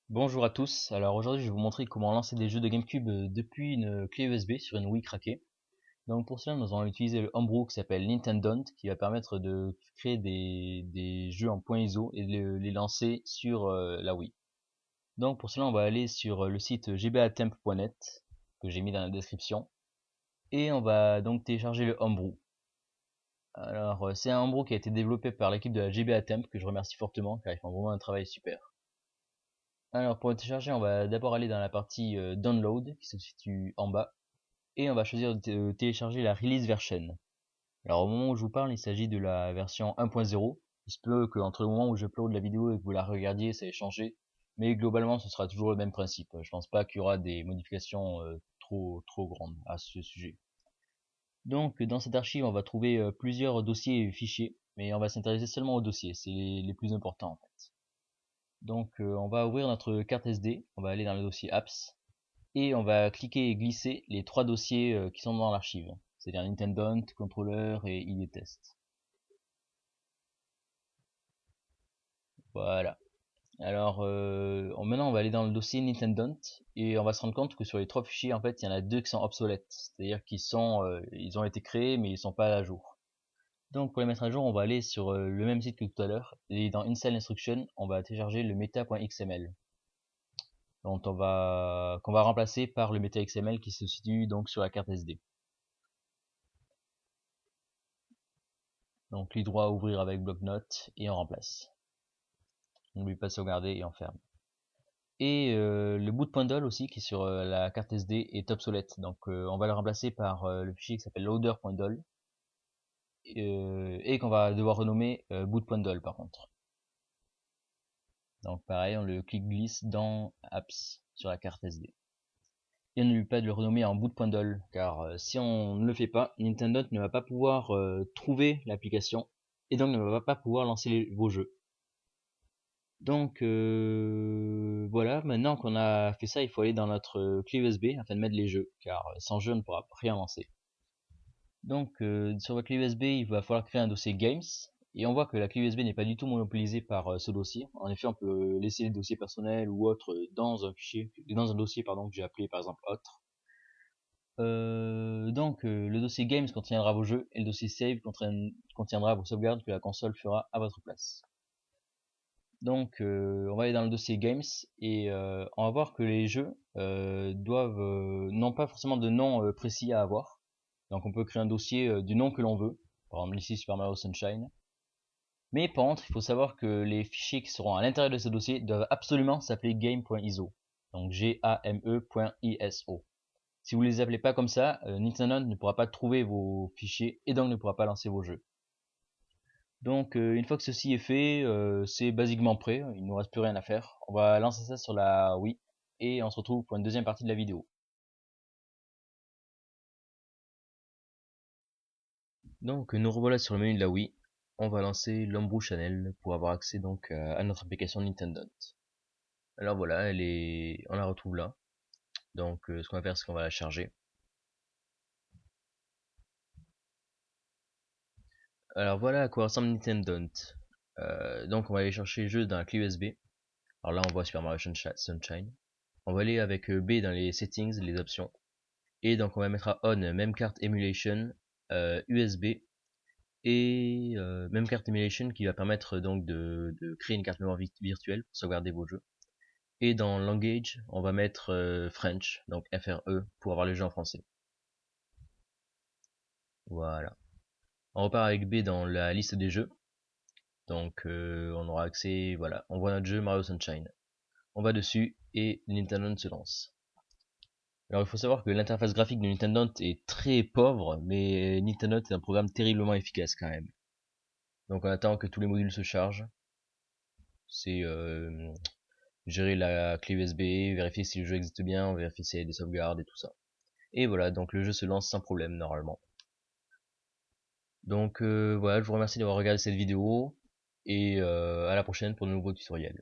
Bonjour à tous, alors aujourd'hui je vais vous montrer comment lancer des jeux de GameCube depuis une clé USB sur une Wii craquée. Donc pour cela nous allons utiliser le homebrew qui s'appelle Nintendont qui va permettre de créer des jeux en point ISO et de les lancer sur la Wii. Donc pour cela on va aller sur le site gbatemp.net que j'ai mis dans la description et on va donc télécharger le homebrew. Alors c'est un homebrew qui a été développé par l'équipe de la GBAtemp que je remercie fortement car ils font vraiment un travail super. Alors pour le télécharger, on va d'abord aller dans la partie Download qui se situe en bas et on va choisir de télécharger la release version. Alors au moment où je vous parle, il s'agit de la version 1.0. Il se peut que entre le moment où j'upload la vidéo et que vous la regardiez, ça ait changé, mais globalement ce sera toujours le même principe. Je pense pas qu'il y aura des modifications trop grandes à ce sujet. Donc dans cette archive, on va trouver plusieurs dossiers et fichiers, mais on va s'intéresser seulement aux dossiers, c'est les plus importants en fait. Donc on va ouvrir notre carte SD, on va aller dans le dossier apps et on va cliquer et glisser les trois dossiers qui sont dans l'archive, c'est-à-dire Nintendont, Controller et ID Test. Voilà. Alors maintenant on va aller dans le dossier Nintendont et on va se rendre compte que sur les trois fichiers en fait il y en a deux qui sont obsolètes, c'est-à-dire ils ont été créés mais ils sont pas à jour. Donc pour les mettre à jour on va aller sur le même site que tout à l'heure et dans Install Instruction on va télécharger le meta.xml. Donc qu'on va remplacer par le meta.xml qui se situe donc sur la carte SD. Donc clic droit à ouvrir avec bloc-notes et on remplace. On n'oublie pas de sauvegarder et on ferme. Et le boot.doll aussi qui est sur la carte SD est obsolète. Donc on va le remplacer par le fichier qui s'appelle loader.doll et qu'on va devoir renommer boot.doll par contre. Donc pareil, on le clic glisse dans apps sur la carte SD. Et on n'oublie pas de le renommer en boot.doll car si on ne le fait pas, Nintendo ne va pas pouvoir trouver l'application et donc ne va pas pouvoir lancer vos jeux. Donc voilà, maintenant qu'on a fait ça, il faut aller dans notre clé USB afin de mettre les jeux, car sans jeu on ne pourra rien lancer. Donc sur votre clé USB, il va falloir créer un dossier Games, et on voit que la clé USB n'est pas du tout monopolisée par ce dossier. En effet, on peut laisser les dossiers personnels ou autres dans un fichier, dans un dossier pardon que j'ai appelé par exemple autre. Donc le dossier Games contiendra vos jeux et le dossier Save contiendra vos sauvegardes que la console fera à votre place. Donc on va aller dans le dossier Games et on va voir que les jeux n'ont pas forcément de nom précis à avoir. Donc on peut créer un dossier du nom que l'on veut, par exemple ici Super Mario Sunshine. Mais par contre, il faut savoir que les fichiers qui seront à l'intérieur de ce dossier doivent absolument s'appeler game.iso. Donc game.iso. Si vous ne les appelez pas comme ça, Nintendo ne pourra pas trouver vos fichiers et donc ne pourra pas lancer vos jeux. Donc une fois que ceci est fait, c'est basiquement prêt, il ne nous reste plus rien à faire. On va lancer ça sur la Wii et on se retrouve pour une deuxième partie de la vidéo. Donc nous revoilà sur le menu de la Wii. On va lancer l'Homebrew Channel pour avoir accès donc à notre application Nintendo. Alors voilà, on la retrouve là. Donc ce qu'on va faire c'est qu'on va la charger. Alors voilà à quoi ressemble Nintendo. Donc on va aller chercher le jeu dans la clé USB. Alors là on voit Super Mario Sunshine. On va aller avec B dans les settings, les options. Et donc on va mettre à on même carte emulation USB et même carte emulation qui va permettre donc de créer une carte mémoire virtuelle pour sauvegarder vos jeux. Et dans language, on va mettre French, donc FRE pour avoir les jeux en français. Voilà. On repart avec B dans la liste des jeux. Donc on aura accès, voilà, on voit notre jeu Mario Sunshine. On va dessus et Nintendo se lance. Alors il faut savoir que l'interface graphique de Nintendo est très pauvre, mais Nintendo est un programme terriblement efficace quand même. Donc on attend que tous les modules se chargent. C'est gérer la clé USB, vérifier si le jeu existe bien, vérifier s'il y a des sauvegardes et tout ça. Et voilà, donc le jeu se lance sans problème normalement. Donc voilà, je vous remercie d'avoir regardé cette vidéo et à la prochaine pour de nouveaux tutoriels.